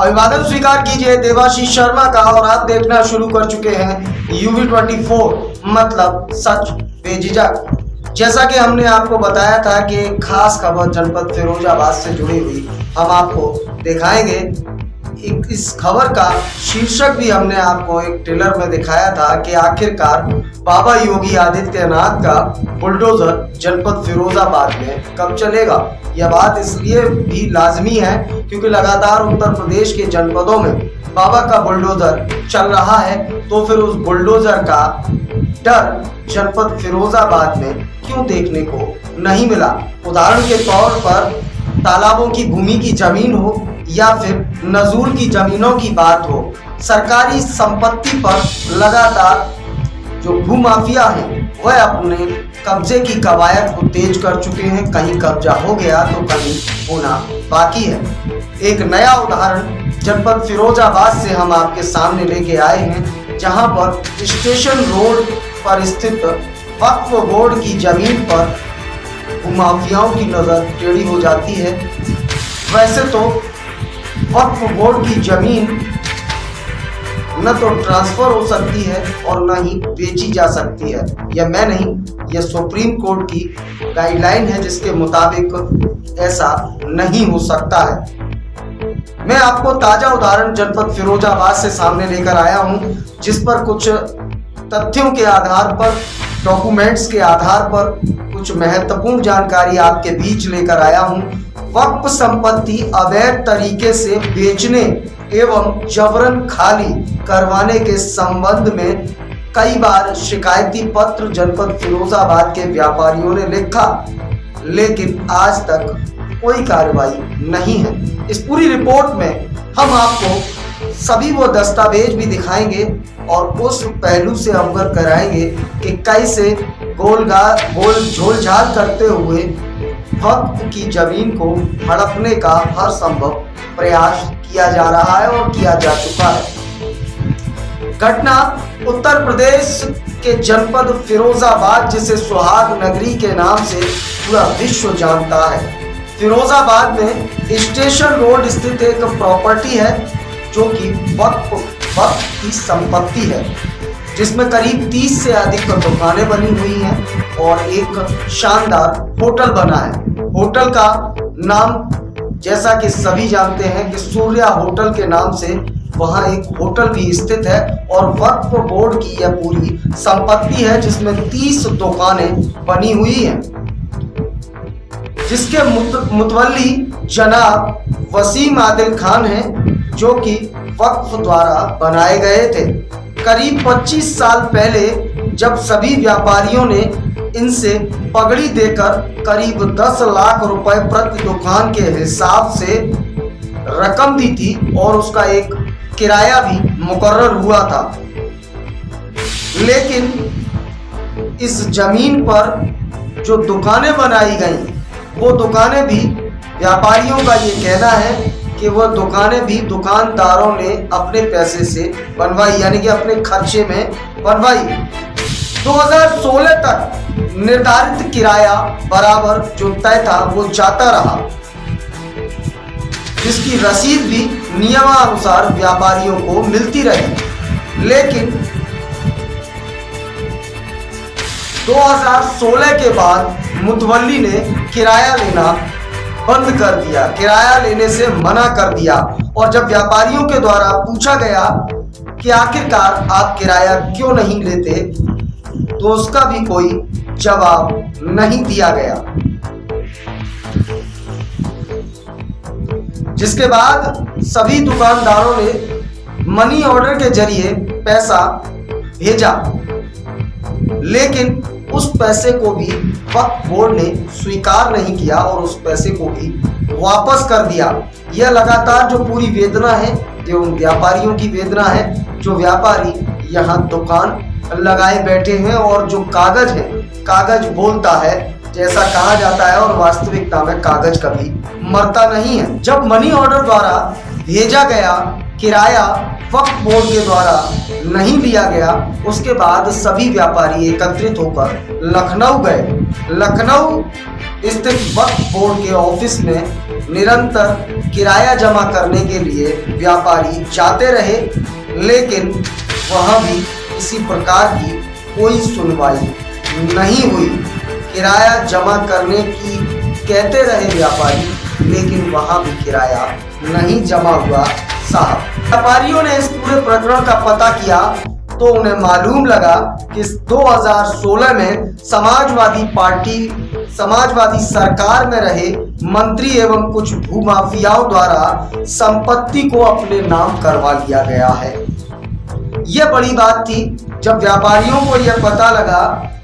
अभिवादन स्वीकार कीजिए देवाशीष शर्मा का और आप देखना शुरू कर चुके हैं UV24 मतलब सच बेझिझक। जैसा कि हमने आपको बताया था कि एक खास खबर जनपद फिरोजाबाद से जुड़ी हुई हम आपको दिखाएंगे। इस खबर का शीर्षक भी हमने आपको एक ट्रेलर में दिखाया था कि आखिरकार बाबा योगी आदित्यनाथ का बुलडोजर जनपद फिरोजाबाद में कब चलेगा। यह बात इसलिए भी लाजमी है क्योंकि लगातार उत्तर प्रदेश के जनपदों में बाबा का बुलडोजर चल रहा है, तो फिर उस बुलडोजर का डर जनपद फिरोजाबाद में क्यों देखने को नहीं मिला। उदाहरण के तौर पर तालाबों की भूमि की जमीन हो या फिर नजूल की जमीनों की बात हो, सरकारी संपत्ति पर लगातार जो भूमाफिया है वह अपने कब्जे की कवायद को तेज कर चुके हैं। कहीं कब्जा हो गया तो कहीं होना बाकी है। एक नया उदाहरण जनपद फिरोजाबाद से हम आपके सामने लेके आए हैं, जहां पर स्टेशन रोड पर स्थित वक्फ बोर्ड की जमीन पर भूमाफियाओं की नजर टेढ़ी हो जाती है। वैसे तो वक्फ बोर्ड की जमीन न तो ट्रांसफर हो सकती है और न ही बेची जा सकती है। यह मैं नहीं, यह सुप्रीम कोर्ट की गाइडलाइन है जिसके मुताबिक ऐसा नहीं हो सकता है। मैं आपको ताजा उदाहरण जनपद फिरोजाबाद से सामने लेकर आया हूं, जिस पर कुछ तथ्यों के आधार पर, डॉक्यूमेंट्स के आधार पर कुछ महत्वपूर्ण जानकारी आपके बीच लेकर आया हूं। वक्फ संपत्ति अवैध तरीके से बेचने एवं जबरन खाली करवाने के संबंध में कई बार शिकायती पत्र जनपद फिरोजाबाद के व्यापारियों ने लिखा, लेकिन आज तक कोई कार्रवाई नहीं है। इस पूरी रिपोर्ट में हम आपको सभी वो दस्तावेज भी दिखाएंगे और उस पहलू से अवगत कराएंगे कि कैसे गोल झोल-झाल करते हुए वक्फ की जमीन को हड़पने का हर संभव प्रयास किया जा रहा है और किया जा चुका है। घटना उत्तर प्रदेश के जनपद फिरोजाबाद, जिसे सुहाग नगरी के नाम से पूरा विश्व जानता है। फिरोजाबाद में स्टेशन रोड स्थित एक प्रॉपर्टी है जो कि वक्फ की संपत्ति है, जिसमें करीब 30 से अधिक दुकानें बनी हुई हैं और एक शानदार होटल बना है। होटल का नाम जैसा कि सभी जानते हैं कि सूर्या होटल के नाम से वहां एक होटल भी स्थित है और वक्फ बोर्ड की यह पूरी संपत्ति है, जिसमें 30 दुकानें बनी हुई हैं, जिसके मुतवल्ली जनाब वसीम आदिल खान हैं, जो कि वक्फ द्वारा बनाए गए थे। करीब 25 साल पहले जब सभी व्यापारियों ने इनसे पगड़ी देकर करीब 10 लाख रुपए प्रति दुकान के हिसाब से रकम दी थी और उसका एक किराया भी मुकर्रर हुआ था, लेकिन इस जमीन पर जो दुकानें बनाई गई वो दुकानें भी, व्यापारियों का ये कहना है कि वह दुकानें भी दुकानदारों ने अपने पैसे से बनवाई, यानी कि अपने खर्चे में बनवाई। 2016 तक निर्धारित किराया बराबर जो तय था वो जाता रहा, जिसकी रसीद भी नियमानुसार व्यापारियों को मिलती रही। लेकिन 2016 के बाद मुतवल्ली ने किराया लेना बंद कर दिया, किराया लेने से मना कर दिया। और जब व्यापारियों के द्वारा पूछा गया कि आखिरकार आप किराया क्यों नहीं लेते, तो उसका भी कोई जवाब नहीं दिया गया। जिसके बाद सभी दुकानदारों ने मनी ऑर्डर के जरिए पैसा भेजा, लेकिन उस पैसे को भी वक्फ बोर्ड ने स्वीकार नहीं किया और उस पैसे को भी वापस कर दिया। यह लगातार जो पूरी वेदना है ये उन व्यापारियों की वेदना है, जो व्यापारी यहाँ दुकान लगाए बैठे हैं और जो कागज है, कागज बोलता है जैसा कहा जाता है और वास्तविकता में कागज कभी मरता नहीं है। जब मनी ऑर्डर द्वारा भेजा गया किराया वक्फ बोर्ड के द्वारा नहीं लिया गया, उसके बाद सभी व्यापारी एकत्रित होकर लखनऊ गए। लखनऊ स्थित वक्फ बोर्ड के ऑफिस में निरंतर किराया जमा करने के लिए व्यापारी जाते रहे, लेकिन वहां भी किसी प्रकार की कोई सुनवाई नहीं हुई। किराया जमा करने की कहते रहे व्यापारी, लेकिन वहां भी किराया नहीं जमा हुआ साहब। व्यापारियों ने इस पूरे प्रकरण का पता किया तो उन्हें मालूम लगा कि 2016 में समाजवादी सरकार में रहे मंत्री एवं कुछ भूमाफियाओं द्वारा संपत्ति को अपने नाम करवा लिया गया है। यह बड़ी बात थी जब व्यापारियों को यह पता लगा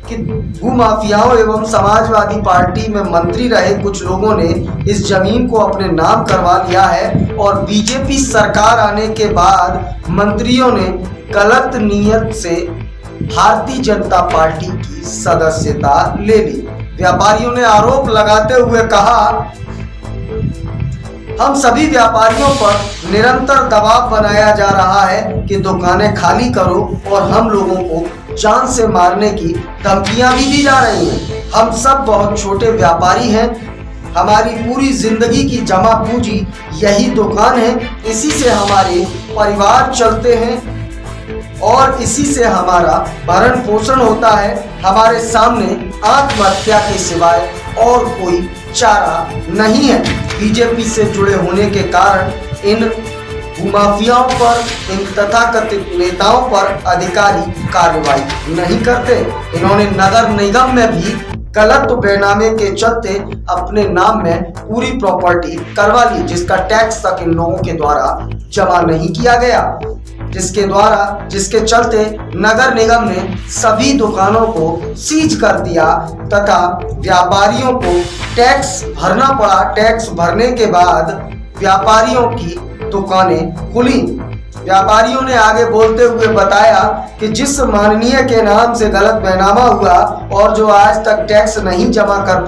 कि भूमाफियाओं एवं समाजवादी पार्टी में मंत्री रहे कुछ लोगों ने इस जमीन को अपने नाम करवा लिया है, और बीजेपी सरकार आने के बाद मंत्रियों ने गलत नीयत से भारतीय जनता पार्टी की सदस्यता ले ली। व्यापारियों ने आरोप लगाते हुए कहा, हम सभी व्यापारियों पर निरंतर दबाव बनाया जा रहा है कि दुकानें खाली करो, और हम लोगों को जान से मारने की धमकियां भी दी जा रही हैं। हम सब बहुत छोटे व्यापारी हैं, हमारी पूरी जिंदगी की जमा पूंजी यही दुकान है, इसी से हमारे परिवार चलते हैं और इसी से हमारा भरण पोषण होता है। हमारे सामने आत्महत्या के सिवाय और कोई चारा नहीं है। बीजेपी से जुड़े होने के कारण इन भूमाफियाओं पर, इन तथाकथित नेताओं पर अधिकारी कार्रवाई नहीं करते। इन्होंने नगर निगम में भी गलत बेनामे के चलते अपने नाम में पूरी प्रॉपर्टी करवा ली, जिसका टैक्स तक इन लोगों के द्वारा जमा नहीं किया गया, जिसके चलते नगर निगम ने सभी दुकानों को सीज कर दिया तथा व्यापारियों को टैक्स भरना पड़ा। टैक्स भरने के बाद व्यापारियों की दुकानें खुली। व्यापारियों ने आगे बोलते हुए बताया कि जिस माननीय के नाम से गलत बेनामा हुआ और जो आज तक टैक्स नहीं जमा कर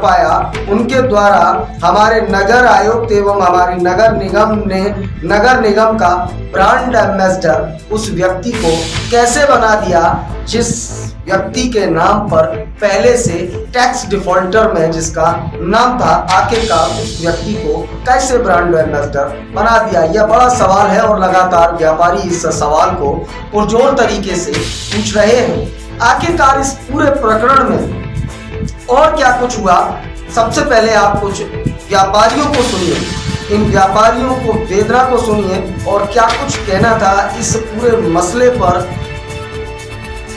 पाया, उनके द्वारा हमारे नगर आयुक्त एवं हमारी नगर निगम का ब्रांड एम्बेसडर उस व्यक्ति को कैसे बना दिया जिस व्यक्ति के नाम पर पहले से टैक्स डिफॉल्टर में जिसका नाम था, आखिरकार उस व्यक्ति को कैसे ब्रांड एम्बेसडर बना दिया। यह बड़ा सवाल है और लगातार व्यापारी इस सवाल को पुरजोर तरीके से पूछ रहे हैं। आखिरकार इस पूरे प्रकरण में और क्या कुछ हुआ, सबसे पहले आप कुछ व्यापारियों को सुनिए, इन व्यापारियों को वेदना को सुनिए और क्या कुछ कहना था इस पूरे मसले पर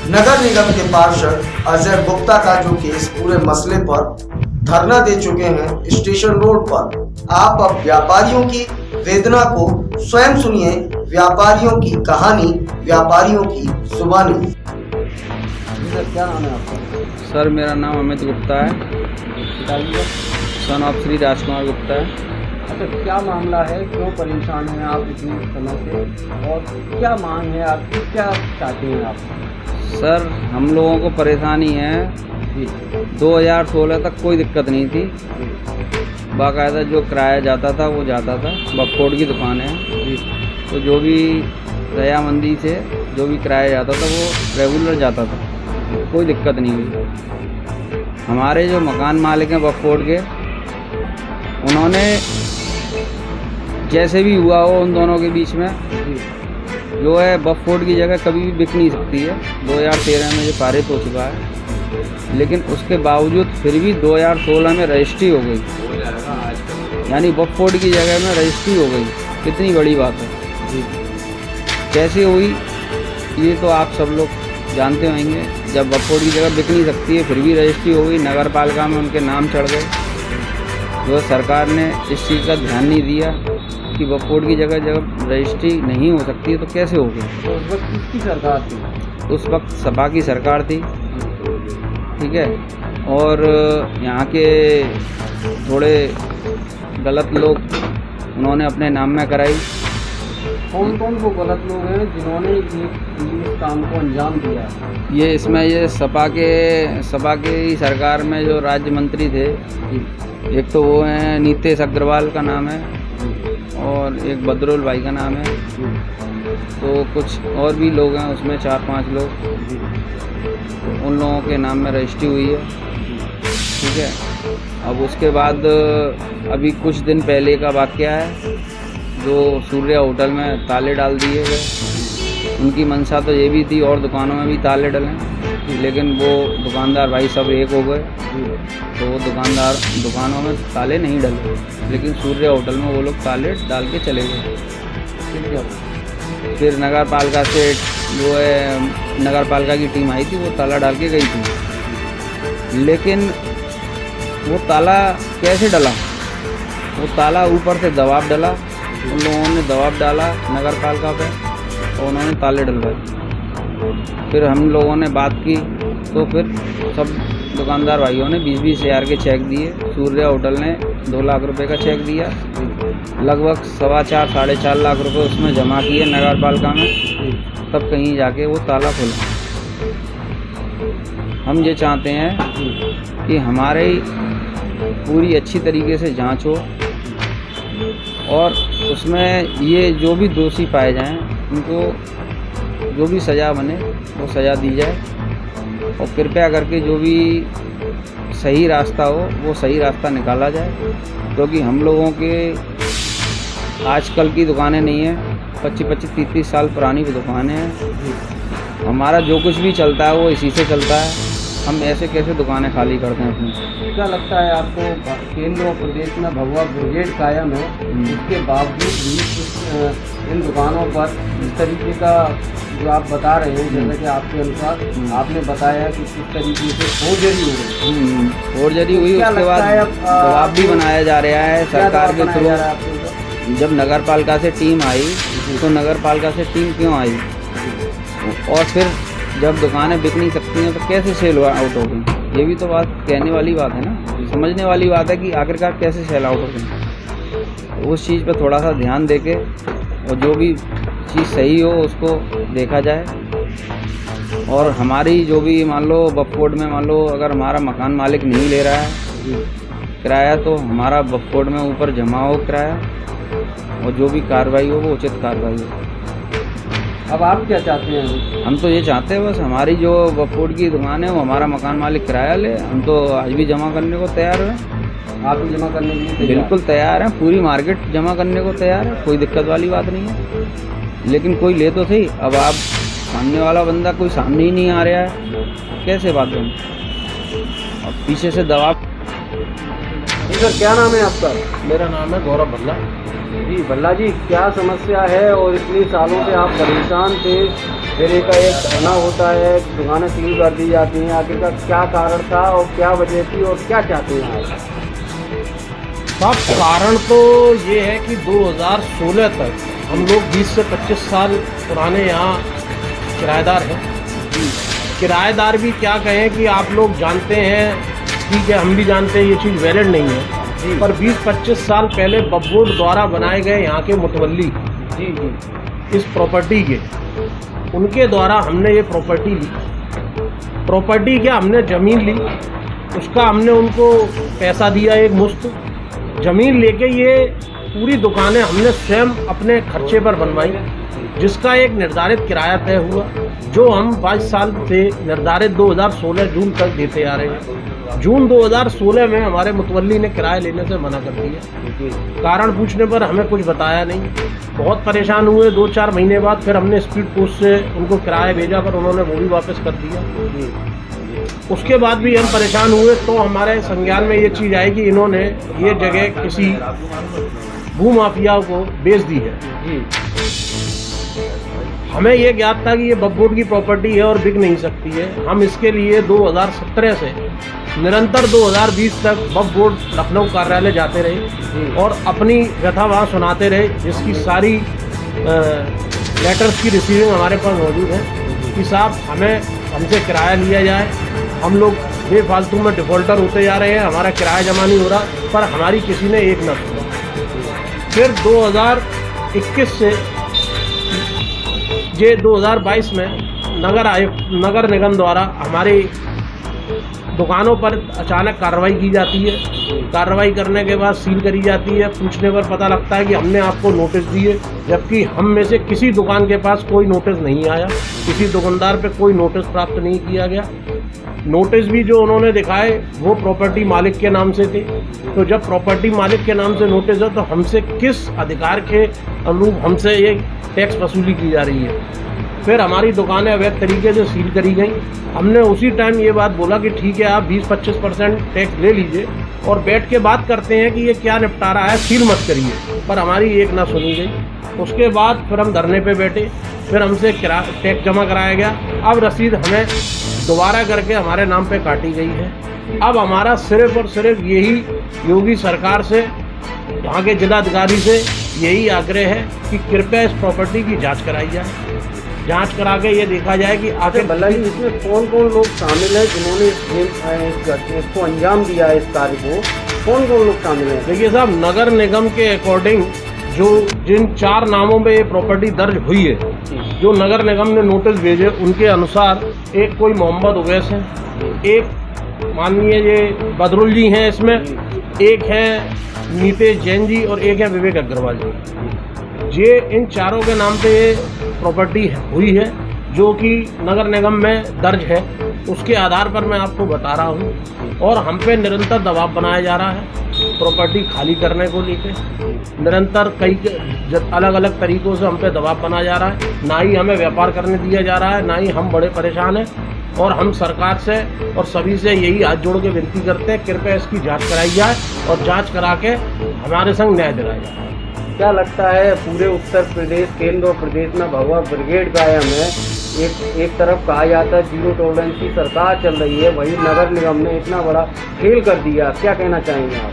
नगर निगम के पार्षद अजय गुप्ता का, जो कि इस पूरे मसले पर धरना दे चुके हैं स्टेशन रोड पर। आप अब व्यापारियों की वेदना को स्वयं सुनिए, व्यापारियों की कहानी, व्यापारियों की जुबानी। सर क्या नाम है आपका? सर मेरा नाम अमित गुप्ता है, सन ऑफ श्री राजकुमार गुप्ता है। अच्छा, क्या मामला है, क्यों परेशान हैं आप इतने समय से और क्या मांग है आपकी, क्या चाहते हैं आप? सर हम लोगों को परेशानी है, 2016 तक कोई दिक्कत नहीं थी, बाकायदा जो किराया जाता था वो जाता था। वक्फ बोर्ड की दुकान है, तो जो भी रजामंदी से जो भी किराया जाता था वो रेगुलर जाता था, कोई दिक्कत नहीं हुई। हमारे जो मकान मालिक हैं वक्फ बोर्ड के, उन्होंने जैसे भी हुआ हो उन दोनों के बीच में जो है वक्फ बोर्ड की जगह कभी भी बिक नहीं सकती है। 2013 में जो पारित हो चुका है, लेकिन उसके बावजूद फिर भी 2016 में रजिस्ट्री हो गई, यानी वक्फ बोर्ड की जगह में रजिस्ट्री हो गई। कितनी बड़ी बात है। कैसे हुई ये तो आप सब लोग जानते होंगे। जब वक्फ बोर्ड की जगह बिक नहीं सकती है फिर भी रजिस्ट्री हो गई, नगर पालिका में उनके नाम चढ़ गए। जो सरकार ने इस चीज़ का ध्यान नहीं दिया कि वक्फ बोर्ड की जगह जब रजिस्ट्री नहीं हो सकती है तो कैसे होगी। तो उस वक्त किसकी सरकार थी? उस वक्त सपा की सरकार थी, ठीक है। और यहाँ के थोड़े गलत लोग उन्होंने अपने नाम में कराई। कौन कौन वो गलत लोग हैं जिन्होंने इस काम को अंजाम दिया? ये सपा के ही सरकार में जो राज्य मंत्री थे, एक तो वो हैं नीतेश अग्रवाल का नाम है और एक बदरुल भाई का नाम है, तो कुछ और भी लोग हैं उसमें 4-5 लोग, तो उन लोगों के नाम में रजिस्ट्री हुई है, ठीक है। अब उसके बाद अभी कुछ दिन पहले का वाक़या है, जो सूर्या होटल में ताले डाल दिए गए। उनकी मंशा तो ये भी थी और दुकानों में भी ताले डलें, लेकिन वो दुकानदार भाई सब एक हो गए, तो वो दुकानदार दुकानों में ताले नहीं डले, लेकिन सूर्या होटल में वो लोग ताले डाल के चले गए। फिर नगर पालिका से जो है नगर पालिका की टीम आई थी, वो ताला डाल के गई थी, लेकिन वो ताला कैसे डला? वो ताला ऊपर से दबाव डला, उन लोगों ने दबाव डाला नगर पालिका पे और उन्होंने ताले डलवाए। फिर हम लोगों ने बात की तो फिर सब दुकानदार भाइयों ने 20-20 हज़ार के चेक दिए। सूर्या होटल ने 2 लाख रुपए का चेक दिया, लगभग 4.25-4.5 लाख रुपए उसमें जमा किए नगर पालिका में, तब कहीं जाके वो ताला खुला। हम ये चाहते हैं कि हमारे पूरी अच्छी तरीके से जांच हो और उसमें ये जो भी दोषी पाए जाएं उनको जो भी सज़ा बने वो सज़ा दी जाए, और कृपया करके जो भी सही रास्ता हो वो सही रास्ता निकाला जाए, क्योंकि हम लोगों के आजकल की दुकानें नहीं हैं, 25-30 साल पुरानी भी दुकानें हैं। हमारा जो कुछ भी चलता है वो इसी से चलता है, हम ऐसे कैसे दुकानें खाली करते हैं अपनी। क्या लगता है आपको केंद्र और प्रदेश में भगवा ब्रिगेड कायम है, इसके बावजूद भी इन दुकानों पर इस तरीके का जो आप बता रहे हैं, जैसे कि आपके अनुसार आपने बताया कि किस तरीके से फोर्जरी हो गई, फोर्जरी हुई, उसके बाद दबाव भी बनाया जा रहा है सरकार के थ्रू। जब नगर पालिका से टीम आई तो नगर पालिका से टीम क्यों आई, और फिर जब दुकानें बिक नहीं सकती हैं तो कैसे सेल आउट हो गई? ये भी तो बात कहने वाली बात है ना, समझने वाली बात है कि आखिरकार कैसे सेल आउट हो गई। उस चीज़ पर थोड़ा सा ध्यान देके और जो भी चीज़ सही हो उसको देखा जाए। और हमारी जो भी मान लो बफोर्ड में मान लो अगर हमारा मकान मालिक नहीं ले रहा है किराया, तो हमारा बफोर्ड में ऊपर जमा हो किराया, और जो भी कार्रवाई हो वो उचित कार्रवाई हो। अब आप क्या चाहते हैं? हम तो ये चाहते हैं बस हमारी जो बफोर्ड की दुकान है वो हमारा मकान मालिक किराया ले। हम तो आज भी जमा करने को तैयार हैं। आप भी जमा करने के लिए बिल्कुल तैयार हैं, पूरी मार्केट जमा करने को तैयार है, कोई दिक्कत वाली बात नहीं है, लेकिन कोई ले तो सही। अब आप सामने वाला बंदा कोई सामने ही नहीं आ रहा है, कैसे बात बनी? और पीछे से दबाव। जी सर, क्या नाम है आपका? मेरा नाम है गौरव भल्ला। जी भल्ला जी, क्या समस्या है और इतने सालों से आप परेशान थे, फिर एक धरना होता है, दुकानें सील कर दी जाती हैं, आखिरकार क्या कारण था और क्या वजह थी और क्या चाहते हैं आप? साहब, कारण तो ये है कि 2016 तक हम लोग 20 से 25 साल पुराने यहाँ किराएदार हैं। किराएदार भी क्या कहें कि आप लोग जानते हैं, ठीक है, हम भी जानते हैं ये चीज़ वैलिड नहीं है, पर 20-25 साल पहले बफोर्ड द्वारा बनाए गए यहाँ के मुतवल्ली इस प्रॉपर्टी के, उनके द्वारा हमने ये प्रॉपर्टी ली। प्रॉपर्टी क्या, हमने ज़मीन ली, उसका हमने उनको पैसा दिया एक मुश्त। ज़मीन लेके ये पूरी दुकानें हमने स्वयं अपने खर्चे पर बनवाई, जिसका एक निर्धारित किराया तय हुआ, जो हम 22 साल से निर्धारित 2016 जून तक देते आ रहे हैं। जून 2016 में हमारे मुतवल्ली ने किराया लेने से मना कर दिया। कारण पूछने पर हमें कुछ बताया नहीं। बहुत परेशान हुए। 2-4 महीने बाद फिर हमने स्पीड पोस्ट से उनको किराया भेजा, पर उन्होंने वो भी वापस कर दिया। उसके बाद भी हम परेशान हुए तो हमारे संज्ञान में ये चीज़ आई कि इन्होंने ये जगह किसी भूमाफिया को बेच दी है। हमें ये ज्ञात था कि ये बफोर्ड की प्रॉपर्टी है और बिक नहीं सकती है। हम इसके लिए 2017 से निरंतर 2020 तक बफोर्ड लखनऊ कार्यालय जाते रहे और अपनी व्यथा वहाँ सुनाते रहे, जिसकी सारी लेटर्स की रिसीविंग हमारे पास मौजूद है कि साहब हमसे किराया लिया जाए, हम लोग बेफालतू में डिफ़ॉल्टर होते जा रहे हैं, हमारा किराया जमा नहीं हो रहा, पर हमारी किसी ने एक न सुना। फिर 2021 से ये 2022 में नगर निगम द्वारा हमारी दुकानों पर अचानक कार्रवाई की जाती है। कार्रवाई करने के बाद सील करी जाती है। पूछने पर पता लगता है कि हमने आपको नोटिस दिए, जबकि हम में से किसी दुकान के पास कोई नोटिस नहीं आया, किसी दुकानदार पे कोई नोटिस प्राप्त नहीं किया गया। नोटिस भी जो उन्होंने दिखाए वो प्रॉपर्टी मालिक के नाम से थे। तो जब प्रॉपर्टी मालिक के नाम से नोटिस है तो हमसे किस अधिकार के अनुरूप हमसे ये टैक्स वसूली की जा रही है। फिर हमारी दुकानें अवैध तरीके से सील करी गई। हमने उसी टाइम ये बात बोला कि ठीक है, आप 20-25% टैक्स ले लीजिए और बैठ के बात करते हैं कि ये क्या निपटारा है, सील मत करिए। पर हमारी एक ना सुनी गई। उसके बाद फिर हम धरने पे बैठे, फिर हमसे टैक्स जमा कराया गया। अब रसीद हमें दोबारा करके हमारे नाम पे काटी गई है। अब हमारा सिर्फ और सिर्फ यही योगी सरकार से, वहाँ के जिलाधिकारी से यही आग्रह है कि कृपया इस प्रॉपर्टी की जांच कराई जाए। जांच करा के ये देखा जाए कि आखिर भला जी इसमें कौन कौन लोग शामिल हैं जिन्होंने इसको अंजाम दिया है, इस कार्य को कौन कौन लोग शामिल हैं? देखिए साहब, नगर निगम के अकॉर्डिंग जो जिन 4 नामों पे ये प्रॉपर्टी दर्ज हुई है, जो नगर निगम ने नोटिस भेजे, उनके अनुसार एक कोई मोहम्मद उवैस है, एक माननीय ये बदरुल जी हैं इसमें, एक है नीतेश जैन जी और एक है विवेक अग्रवाल जी। ये इन चारों के नाम पे ये प्रॉपर्टी हुई है जो कि नगर निगम में दर्ज है। उसके आधार पर मैं आपको बता रहा हूँ और हम पे निरंतर दबाव बनाया जा रहा है प्रॉपर्टी खाली करने को लेकर। निरंतर कई अलग अलग तरीकों से हम पे दबाव बनाया जा रहा है। ना ही हमें व्यापार करने दिया जा रहा है, ना ही हम बड़े परेशान हैं। और हम सरकार से और सभी से यही हाथ जोड़ के विनती करते हैं, कृपया इसकी जांच कराई जाए और जांच करा के हमारे संग न्याय दिलाया जाए। क्या लगता है पूरे उत्तर प्रदेश, केंद्र और प्रदेश में भगवा ब्रिगेड कायम है? एक तरफ कहा जाता है जीरो टॉलरेंस की सरकार चल रही है, वही नगर निगम ने इतना बड़ा फेल कर दिया। क्या कहना चाहेंगे आप?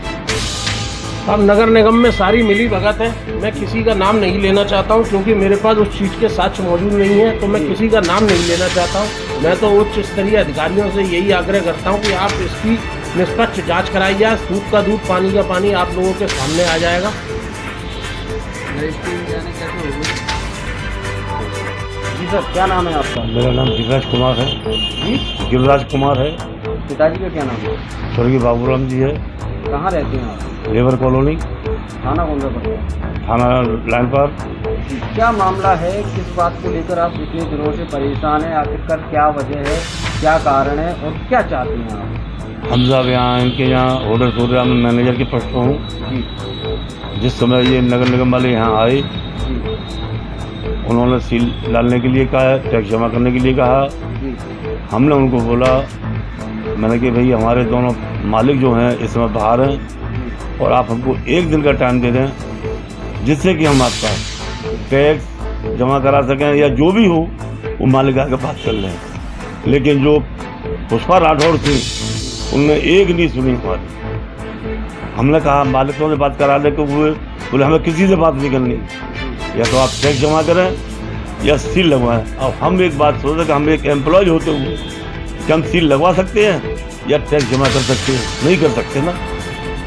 अब नगर निगम में सारी मिली भगत है। मैं किसी का नाम नहीं लेना चाहता हूं क्योंकि मेरे पास उस चीज़ के साक्ष्य मौजूद नहीं है, तो मैं किसी का नाम नहीं लेना चाहता हूं। मैं तो उच्च स्तरीय अधिकारियों से यही आग्रह करता हूं कि आप इसकी निष्पक्ष जांच कराई जाए। दूध का दूध, पानी का पानी आप लोगों के सामने आ जाएगा। जी सर, क्या नाम है आपका? मेरा नाम गिरिराज कुमार है। जी, गिरिराज कुमार है। पिताजी का क्या नाम है? स्वर्गीय बाबूराम जी है। कहाँ रहते हैं आप? लेबर कॉलोनी, थाना कौन सा पड़ता है? थाना लाइन पर। क्या मामला है, किस बात को लेकर आप इतने दिनों से परेशान हैं? आखिरकार क्या वजह है, क्या कारण है और क्या चाहते हैं आप? हम साहब यहाँ इनके यहाँ ऑर्डर प्रोग्राम में मैनेजर के पोस्ट पर हूँ। जिस समय ये नगर निगम वाले यहाँ आए, उन्होंने सील डालने के लिए कहा, टैक्स जमा करने के लिए कहा। हमने उनको बोला, मैंने कि भाई हमारे दोनों मालिक जो हैं इस समय बाहर हैं और आप हमको 1 दिन का टाइम दे दें जिससे कि हम आपका टैक्स जमा करा सकें या जो भी हो वो मालिक आके बात कर लें। लेकिन जो पुष्पा राठौड़ थी उनने एक नहीं सुनी हमारी। हमने कहा मालिकों से बात करा ले, तो वो बोले हमें किसी से बात नहीं करनी, या तो आप टैक्स जमा करें या सील लगवाएं। अब हम एक बात सोचते कि हम एक एम्प्लॉय होते हुए कि हम सील लगवा सकते हैं या टैक्स जमा कर सकते हैं? नहीं कर सकते ना।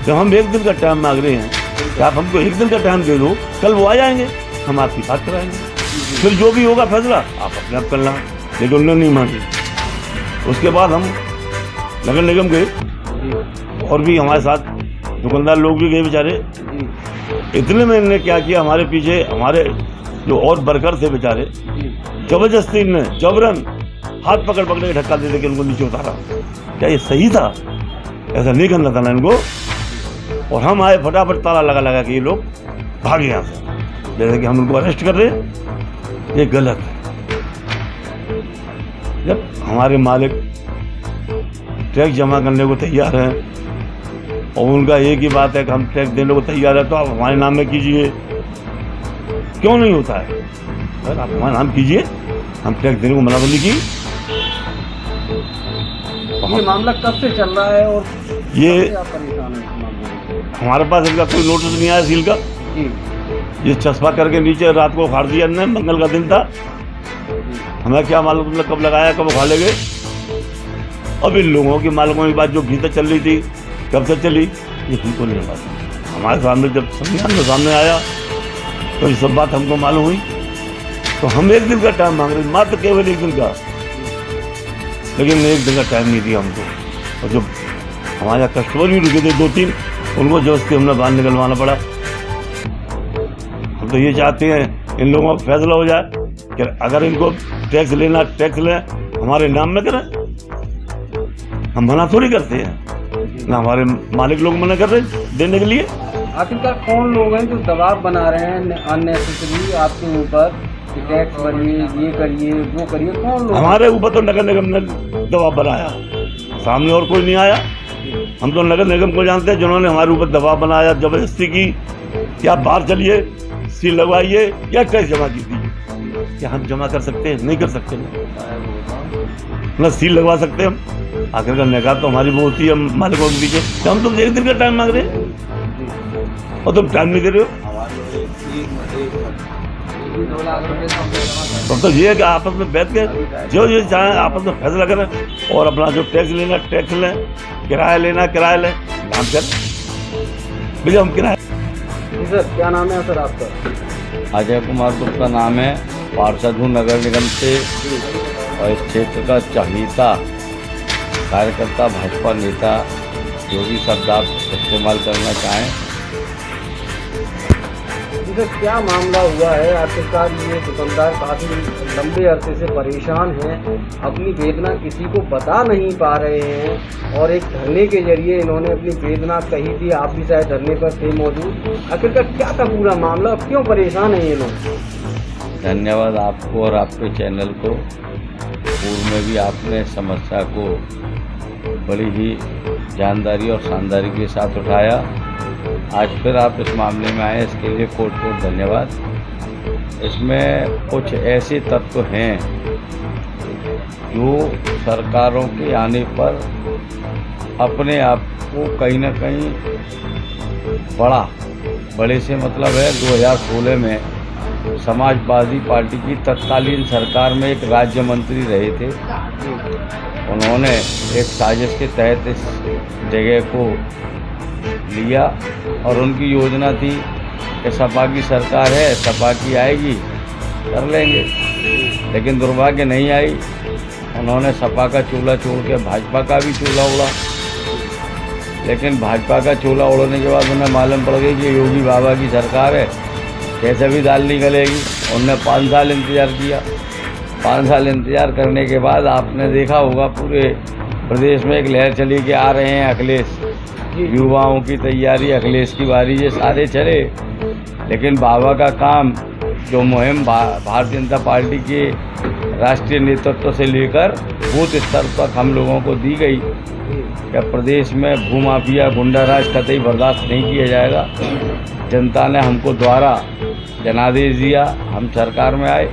तो हम 1 दिन का टाइम मांग रहे हैं कि आप हमको 1 दिन का टाइम दे दो, कल वो आ जाएंगे, हम आपकी बात कराएंगे, फिर जो भी होगा फैसला आप अपने आप करना। लेकिन उन्होंने नहीं मांगी। उसके बाद हम नगर निगम गए और भी हमारे साथ दुकानदार लोग भी गए बेचारे। इतने में इन्होंने क्या किया, हमारे पीछे हमारे जो और वर्कर थे बेचारे, जबरदस्ती इन्हें जबरन हाथ पकड़ पकड़ के धक्का दे दे के उनको नीचे उतारा। क्या ये सही था? ऐसा नहीं करना था ना इनको। और हम आए, फटाफट ताला लगा लगा के ये लोग भागे यहाँ से, जैसे कि हम उनको अरेस्ट कर रहे हैं। ये गलत है। जब हमारे मालिक टैक्स जमा करने को तैयार हैं और उनका एक ही बात है कि हम टैक्स देने को तैयार है, तो आप हमारे नाम में कीजिए। क्यों नहीं होता है? सर आप हमारा नाम कीजिए, हम टैक्स देने को मनाबंदी की। ये मामला कब से चल रहा है और ये कब से आप परेशान हैं इस मामले में? हमारे पास इनका कोई नोटिस नहीं आया सील का। जी, ये चस्पा करके नीचे रात को उखाड़ दिया इन्होंने। मंगल का दिन था, हमें क्या मालूम तुमने कब लगाया, कब उखाड़ ले गए। अब इन लोगों की मालिकों की बात जो भीतर चल रही थी, कब से चली, ये हमको नहीं पता। हमारे सामने जब संज्ञान में सामने आया तो ये सब बात हमको मालूम हुई। तो हम 1 दिन का टाइम मांग रहे, मात्र केवल 1 दिन का। लेकिन 1 दिन का टाइम नहीं दिया हमको। और जो हमारे कस्टमर भी रुके थे 2-3, उनको जबरदस्ती हमने बाहर निकलवाना पड़ा। हम तो ये चाहते हैं इन लोगों का फैसला हो जाए कि अगर इनको टैक्स लेना, टैक्स लें, हमारे नाम में करें। हम मना थोड़ी करते हैं ना, हमारे मालिक लोग मना कर रहे हैं देने के लिए। आखिरकार कौन लोग हैं जो दबाव बना रहे हैं अननेसेसरी आपके ऊपर कि टैक्स भरिए, ये करिए, वो करिए? कौन लोग? हमारे ऊपर तो नगर निगम ने दबाव बनाया, सामने और कोई नहीं आया। हम तो नगर निगम को जानते हैं जिन्होंने हमारे ऊपर दबाव बनाया, जबरदस्ती की कि आप बाहर चलिए, सील लगवाइए या टैक्स जमा कीजिए। क्या हम जमा कर सकते हैं? नहीं कर सकते ना सील लगवा सकते हम। आखिरकार निकाह तो हमारी वो होती है मालिकों के पीछे। तो हम तुम 1 दिन का टाइम मांग रहे हैं और तुम टाइम नहीं दे रहे हो। तो ये है कि आपस में बैठ के जो चाहे आपस में फैसला करें और अपना जो टैक्स लेना टैक्स लें, किराया लेना किराया लें, काम कर भैया हम किराया। जी सर, क्या नाम है सर आपका? अजय कुमार गुप्ता नाम है, पार्षद हूँ नगर निगम से और इस क्षेत्र का चहीता कार्यकर्ता, भाजपा नेता, जो भी शब्द आप इस्तेमाल करना चाहें। जी सर, क्या मामला हुआ है? आखिरकार ये दुकानदार काफ़ी लंबे अरसे से परेशान हैं, अपनी वेदना किसी को बता नहीं पा रहे हैं और एक धरने के जरिए इन्होंने अपनी वेदना कही थी। आप भी शायद धरने पर थे मौजूद। आखिरकार क्या था पूरा मामला, क्यों परेशान है ये लोग? धन्यवाद आपको और आपके चैनल को। पूर्व में भी आपने समस्या को बड़ी ही जानदारी और शानदारी के साथ उठाया। आज फिर आप इस मामले में आए, इसके लिए कोट कोट धन्यवाद। इसमें कुछ ऐसे तत्व हैं जो सरकारों के आने पर अपने आप को कहीं ना कहीं बड़े से मतलब है 2016 में समाजवादी पार्टी की तत्कालीन सरकार में एक राज्य मंत्री रहे थे। उन्होंने एक साजिश के तहत इस जगह को लिया और उनकी योजना थी कि सपा की सरकार है, सपा की आएगी, कर लेंगे। लेकिन दुर्भाग्य नहीं आई। उन्होंने सपा का चूल्हा छोड़ के भाजपा का भी चूल्हा उड़ा। लेकिन भाजपा का चूल्हा उड़ने के बाद उन्हें मालूम पड़ गई कि योगी बाबा की सरकार है, कैसे भी दाल निकलेगी। उनने 5 साल इंतज़ार किया। 5 साल इंतज़ार करने के बाद आपने देखा होगा पूरे प्रदेश में एक लहर चली कि आ रहे हैं अखिलेश, युवाओं की तैयारी, अखिलेश की बारी, ये सारे चले। लेकिन बाबा का काम जो मुहिम भारतीय जनता पार्टी के राष्ट्रीय नेतृत्व से लेकर बूथ स्तर तक हम लोगों को दी गई कि प्रदेश में भूमाफिया गुंडाराज कतई बर्दाश्त नहीं किया जाएगा। जनता ने हमको द्वारा जनादेश दिया, हम सरकार में आए।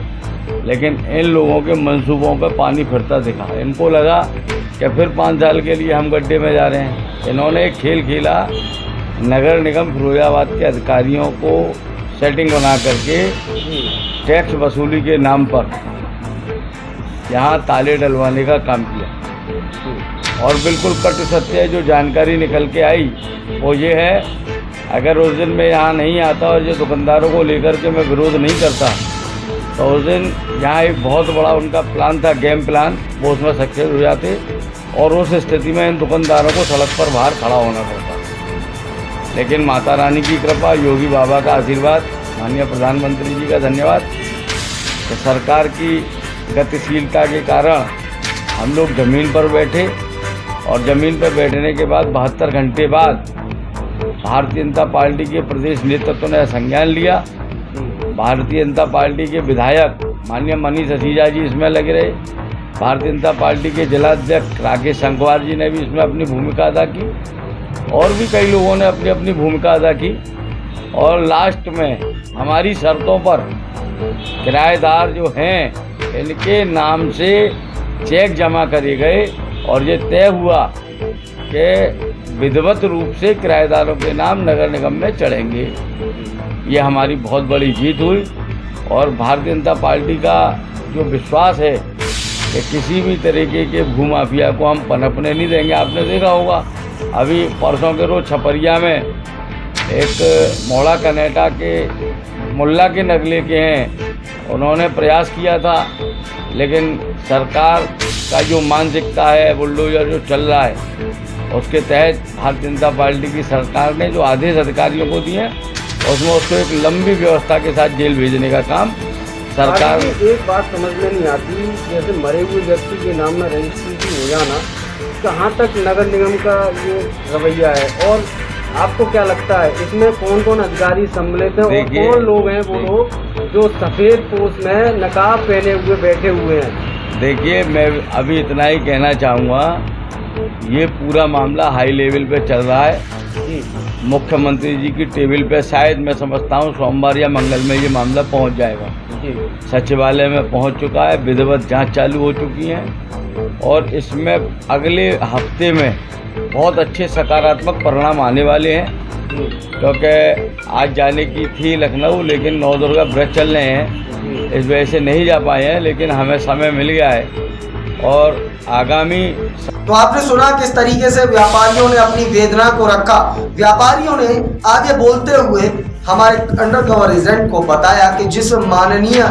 लेकिन इन लोगों के मंसूबों पर पानी फिरता दिखा। इनको लगा कि फिर 5 साल के लिए हम गड्ढे में जा रहे हैं। इन्होंने एक खेल खेला, नगर निगम फिरोजाबाद के अधिकारियों को सेटिंग बना करके टैक्स वसूली के नाम पर यहाँ ताले डलवाने का काम किया। और बिल्कुल कट सत्य जो जानकारी निकल के आई वो ये है, अगर उस दिन मैं यहाँ नहीं आता और जो दुकानदारों को लेकर के मैं विरोध नहीं करता तो उस दिन यहाँ एक बहुत बड़ा उनका प्लान था, गेम प्लान, वो उसमें सक्सेस हो जाते और उस स्थिति में इन दुकानदारों को सड़क पर बाहर खड़ा होना पड़ता। लेकिन माता रानी की कृपा, योगी बाबा का आशीर्वाद, माननीय प्रधानमंत्री जी का धन्यवाद कि सरकार की गतिशीलता के कारण हम लोग ज़मीन पर बैठे और ज़मीन पर बैठने के बाद 72 घंटे बाद भारतीय जनता पार्टी के प्रदेश नेतृत्व ने संज्ञान लिया। भारतीय जनता पार्टी के विधायक माननीय मनीष असीजा जी इसमें लगे रहे। भारतीय जनता पार्टी के जिलाध्यक्ष राकेश संघवार जी ने भी इसमें अपनी भूमिका अदा की और भी कई लोगों ने अपनी अपनी भूमिका अदा की। और लास्ट में हमारी शर्तों पर किराएदार जो हैं इनके नाम से चेक जमा करे गए और ये तय हुआ कि विधिवत रूप से किराएदारों के नाम नगर निगम में चढ़ेंगे। ये हमारी बहुत बड़ी जीत हुई और भारतीय जनता पार्टी का जो विश्वास है कि किसी भी तरीके के भूमाफिया को हम पनपने नहीं देंगे। आपने देखा होगा अभी परसों के रोज छपरिया में एक मोड़ा कनेटा के मुल्ला के नगले के हैं, उन्होंने प्रयास किया था। लेकिन सरकार का जो मानसिकता है, बुलडोजर जो चल रहा है, उसके तहत भारतीय जनता पार्टी की सरकार ने जो आदेश अधिकारियों को दिए उसमें उसको एक लंबी व्यवस्था के साथ जेल भेजने का काम सरकार। एक बात समझ में नहीं आती, जैसे मरे हुए व्यक्ति के नाम में रजिस्ट्री हो जाना कहाँ तक नगर निगम का ये रवैया है, और आपको क्या लगता है इसमें कौन कौन अधिकारी सम्मिलित हैं और देखिए, कौन लोग हैं वो लोग जो सफ़ेद पोश में नकाब पहने हुए बैठे हुए हैं? देखिए, मैं अभी इतना ही कहना चाहूँगा, ये पूरा मामला हाई लेवल पे चल रहा है। जी मुख्यमंत्री जी की टेबल पे शायद मैं समझता हूँ सोमवार या मंगल में ये मामला पहुँच जाएगा। जी सचिवालय में पहुँच चुका है, विधिवत जांच चालू हो चुकी है और इसमें अगले हफ्ते में बहुत अच्छे सकारात्मक परिणाम आने वाले हैं। क्योंकि आज जाने की थी लखनऊ, लेकिन नवदुर्गा व्रत चल रहे हैं, इस वजह से नहीं जा पाए हैं, लेकिन हमें समय मिल गया है और आगामी। तो आपने सुना किस तरीके से व्यापारियों ने अपनी वेदना को रखा। व्यापारियों ने आगे बोलते हुए हमारे अंडर कवर एजेंट को बताया कि जिस माननीय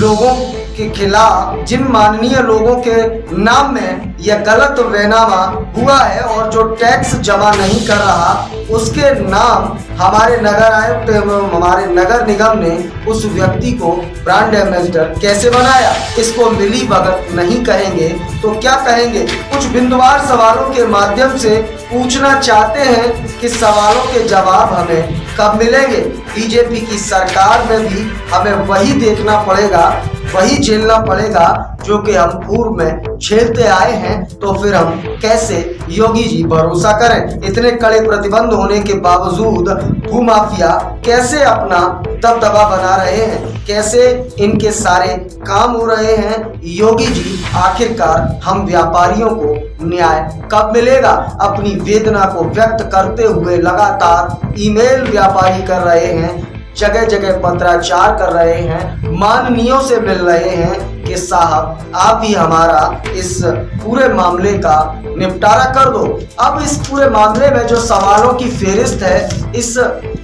लोगों के खिलाफ, जिन माननीय लोगों के नाम में यह गलत बैनामा हुआ है और जो टैक्स जमा नहीं कर रहा, उसके नाम हमारे नगर आयुक्त एवं हमारे नगर निगम ने उस व्यक्ति को ब्रांड एम्बेसडर कैसे बनाया, इसको मिली भगत नहीं कहेंगे तो क्या कहेंगे। कुछ बिंदुवार सवालों के माध्यम से पूछना चाहते हैं कि सवालों के जवाब हमें कब मिलेंगे। बीजेपी की सरकार में भी हमें वही देखना पड़ेगा, वही झेलना पड़ेगा जो कि हम पूर्व में झेलते आए हैं, तो फिर हम कैसे योगी जी भरोसा करें। इतने कड़े प्रतिबंध होने के बावजूद भूमाफिया कैसे अपना दबदबा बना रहे हैं, कैसे इनके सारे काम हो रहे हैं। योगी जी आखिरकार हम व्यापारियों को न्याय कब मिलेगा। अपनी वेदना को व्यक्त करते हुए लगातार ईमेल व्यापारी कर रहे हैं, जगह जगह पत्राचार कर रहे हैं, माननीयों से मिल रहे हैं कि साहब आप ही हमारा इस पूरे मामले का निपटारा कर दो। अब इस पूरे मामले में जो सवालों की फेहरिस्त है, इस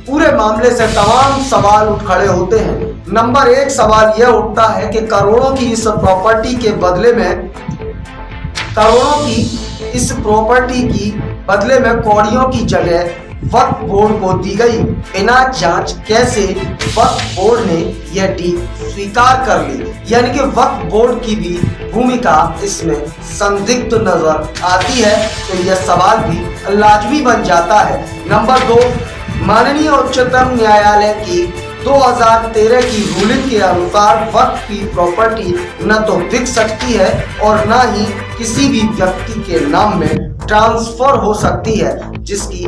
पूरे मामले से तमाम सवाल उठ खड़े होते हैं। नंबर 1 सवाल यह उठता है कि करोड़ों की इस प्रॉपर्टी के बदले में, करोड़ों की इस प्रॉपर्टी की बदले में कौड़ियों की जगह वक्फ बोर्ड को दी गई। बिना जांच कैसे वक्फ बोर्ड ने यह डील स्वीकार कर ली, यानी कि वक्फ बोर्ड की भी भूमिका इसमें संदिग्ध नजर आती है। तो यह सवाल भी लाजमी बन जाता है। नंबर 2, माननीय उच्चतम न्यायालय की 2013 की रूलिंग के अनुसार वक्फ की प्रॉपर्टी न तो बिक सकती है और न ही किसी भी व्यक्ति के नाम में ट्रांसफर हो सकती है, जिसकी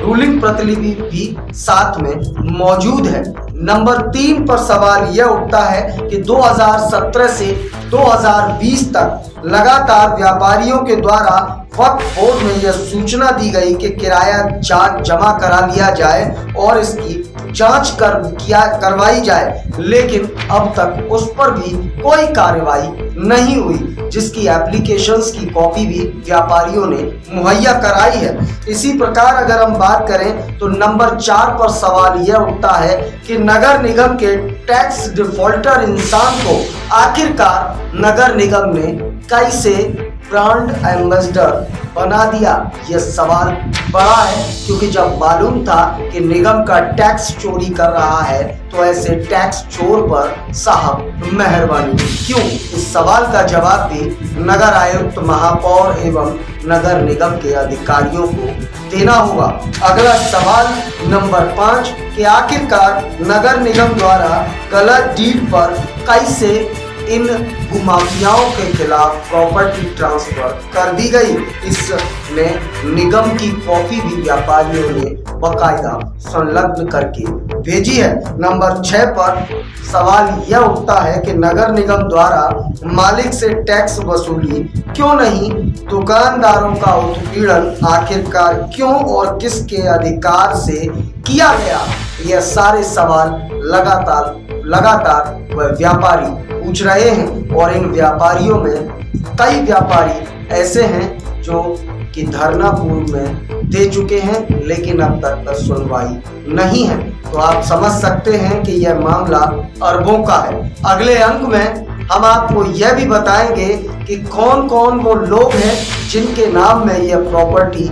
रूलिंग प्रतिलिपि भी साथ में मौजूद है। नंबर 3 पर सवाल यह उठता है कि 2017 से 2020 तक लगातार व्यापारियों के द्वारा वक्फ बोर्ड में यह सूचना दी गई कि किराया जमा करा लिया जाए और इसकी जांच करवाई जाए, लेकिन अब तक उस पर भी कोई कार्रवाई नहीं हुई, जिसकी एप्लीकेशंस की कॉपी भी व्यापारियों ने मुहैया कराई है। इसी प्रकार अगर हम बात करें तो नंबर 4 पर सवाल यह उठता है कि नगर निगम के टैक्स डिफॉल्टर इंसान को आखिरकार नगर निगम ने कैसे ब्रांड एम्बेसडर बना दिया। यह सवाल बड़ा है, क्योंकि जब मालूम था कि निगम का टैक्स चोरी कर रहा है तो ऐसे टैक्स चोर पर साहब मेहरबानी क्यों। इस सवाल का जवाब भी नगर आयुक्त, महापौर एवं नगर निगम के अधिकारियों को देना होगा। अगला सवाल नंबर 5 कि आखिरकार नगर निगम द्वारा गलत डीड पर कैसे इन भूमाफियाओं के खिलाफ प्रॉपर्टी ट्रांसफर कर दी गई। इसमें निगम की कॉपी भी व्यापारियों ने बकायदा संलग्न करके भेजी है। नंबर 6 पर सवाल यह उठता है कि नगर निगम द्वारा मालिक से टैक्स वसूली क्यों नहीं, दुकानदारों का उत्पीड़न आखिरकार क्यों और किसके अधिकार से किया गया। यह सारे सवाल लगातार वह व्यापारी पूछ रहे हैं और इन व्यापारियों में कई व्यापारी ऐसे हैं जो कि धरना पूर्व में दे चुके हैं, लेकिन अब तक सुनवाई नहीं है। तो आप समझ सकते हैं कि यह मामला अरबों का है। अगले अंक में हम आपको यह भी बताएंगे कि कौन कौन वो लोग हैं जिनके नाम में यह प्रॉपर्टी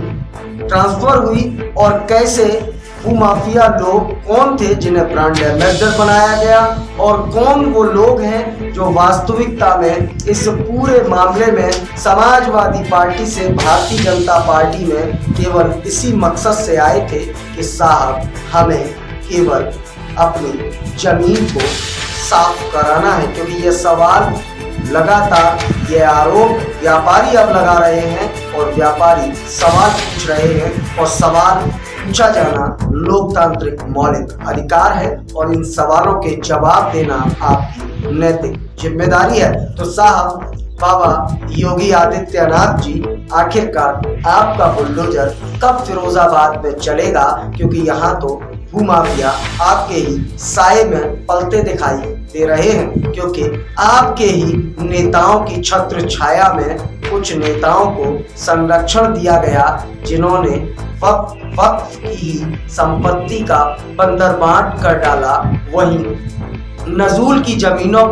ट्रांसफर हुई और कैसे भूमाफिया लोग कौन थे जिन्हें ब्रांड एम्बेसडर बनाया गया और कौन वो लोग हैं जो वास्तविकता में इस पूरे मामले में समाजवादी पार्टी से भारतीय जनता पार्टी में केवल इसी मकसद से आए थे कि साहब हमें केवल अपनी जमीन को साफ कराना है। क्योंकि ये सवाल लगातार, ये आरोप व्यापारी अब लगा रहे हैं और व्यापारी सवाल पूछ रहे हैं और सवाल पूछा जाना लोकतांत्रिक मौलिक अधिकार है और इन सवालों के जवाब देना आपकी नैतिक जिम्मेदारी है। तो साहब बाबा योगी आदित्यनाथ जी, आखिरकार आपका बुलडोजर कब फिरोजाबाद में चलेगा? क्योंकि यहाँ तो भूमाफिया आपके ही साए में पलते दिखाई दे रहे हैं। क्योंकि आपके ही नेताओं की छत्र छाया में कुछ नेताओं को संरक्षण दिया गया, जिन्होंने वक्फ की ही संपत्ति का बंदर बांट कर डाला। वहीं नजूल की जमीनों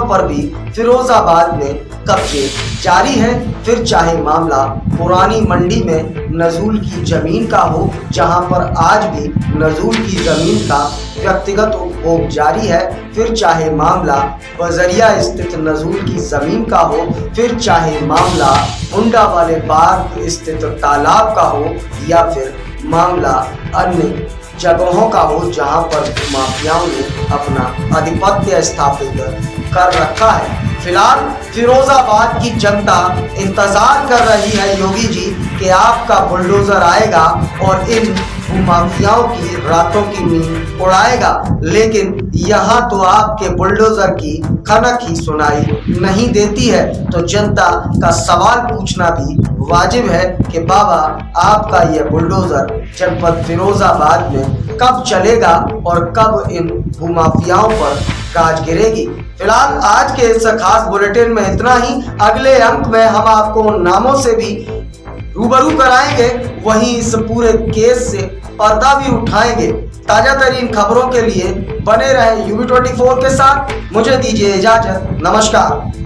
पर भी फिरोजाबाद में कब्जे जारी है। फिर चाहे मामला पुरानी मंडी में नजूल की जमीन का हो, जहां पर आज भी नजूल की जमीन का व्यक्तिगत उपभोग जारी है, फिर चाहे मामला बजरिया स्थित नजूल की जमीन का हो, फिर चाहे मामला मुंडा वाले बाग स्थित तालाब का हो, या फिर मामला अन्य जगहों का हो जहां पर माफियाओं ने अपना आधिपत्य स्थापित कर रखा है। फिलहाल फिरोजाबाद की जनता इंतजार कर रही है योगी जी कि आपका बुलडोजर आएगा और इन माफियाओं की रातों की नींद उड़ाएगा। लेकिन यहाँ तो आपके बुलडोजर की खनक ही सुनाई नहीं देती है। तो जनता का सवाल पूछना भी वाजिब है कि बाबा आपका यह बुलडोजर जनपद फिरोजाबाद में कब चलेगा और कब इन भूमाफियाओं पर गाज गिरेगी। फिलहाल आज के इस खास बुलेटिन में इतना ही। अगले अंक में हम आपको उन नामों से भी रूबरू कराएंगे, वहीं इस पूरे केस से पर्दा भी उठाएंगे। ताजा तरीन खबरों के लिए बने रहें UV24 के साथ। मुझे दीजिए इजाजत, नमस्कार।